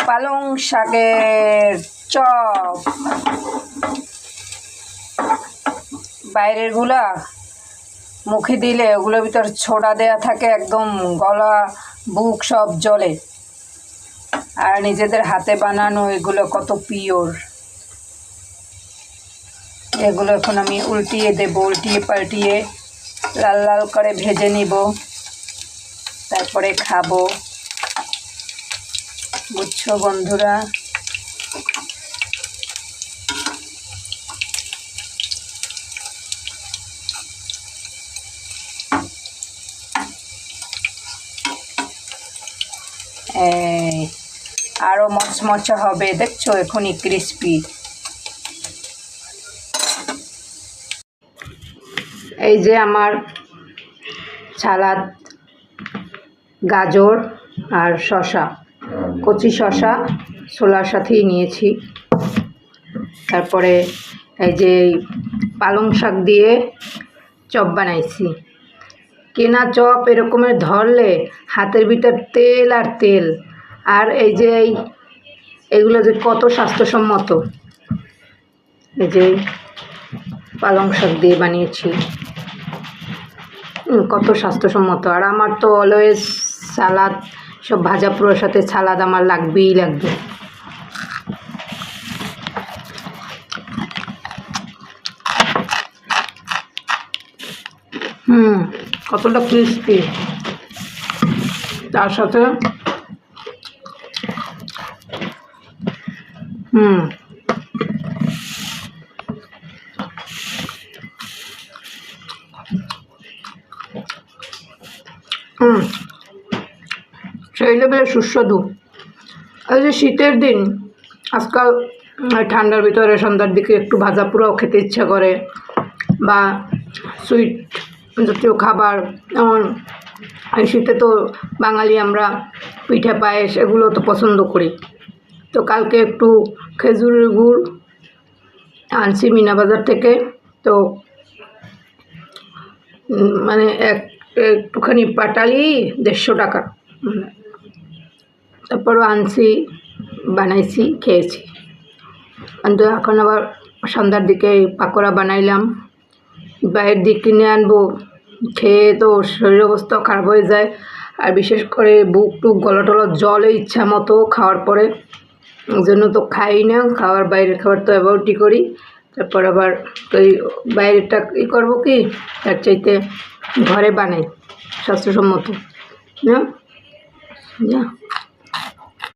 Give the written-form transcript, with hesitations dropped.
পালং শাকের চপ। বাইরের গুলা মুখে দিলে ওগুলোর ভিতর ছোড়া দেয়া থাকে, একদম গলা বুক সব জ্বলে। আর নিজেদের হাতে বানানো এগুলো কত পিওর। এগুলো এখন আমি উল্টিয়ে দেব, উল্টিয়ে পাল্টিয়ে লাল লাল করে ভেজে নিব, তারপরে খাবো। বুঝছো বন্ধুরা? এই আরো মচমচা হবে, দেখছো এখনই ক্রিস্পি। এই যে আমার সালাদ, গাজর আর শসা, কচি শসা ছোলার সাথেই নিয়েছি। তারপরে এই যে পালং শাক দিয়ে চপ বানাইছি। কেনা চপ এরকমের ধরলে হাতের ভিতর তেল আর তেল। আর এই যে এগুলো যে কত স্বাস্থ্যসম্মত। এই যে পালং শাক দিয়ে বানিয়েছি, কত স্বাস্থ্যসম্মত। আর আমার তো অলওয়েজ সালাদ, সব ভাজা পুরোর সাথে সালাদ আমার লাগবেই লাগবে। কতটা ক্রিস্পি, তার সাথে সেই লেভেলের সুস্বাদু। এই যে শীতের দিন, আজকাল ঠান্ডার ভিতরে সন্ধ্যার দিকে একটু ভাজা পোড়াও খেতে ইচ্ছা করে, বা সুইট জাতীয় খাবার। যেমন এই শীতে তো বাঙালি আমরা পিঠা পায়েস এগুলো তো পছন্দ করি। তো কালকে একটু খেজুরের গুড় আনছি মিনা বাজার থেকে, তো মানে একটুখানি পাটালি 150 টাকা। তারপরও আনছি, বানাইছি, খেয়েছি। কিন্তু এখন আবার সন্ধ্যার দিকে পাকোড়া বানাইলাম। বাইরের দিক কিনে আনবো, খেয়ে তো শরীর অবস্থা খারাপ হয়ে যায়। আর বিশেষ করে বুক টুক গলা টলা জলে ইচ্ছা মতো খাওয়ার পরে, ওই জন্য তো খাই না। বাইরের খাবার তো অ্যাভয়েডই করি। তারপর আবার ওই বাইরেরটা করবো কি, তার চাইতে ঘরে বানাই স্বাস্থ্যসম্মত না।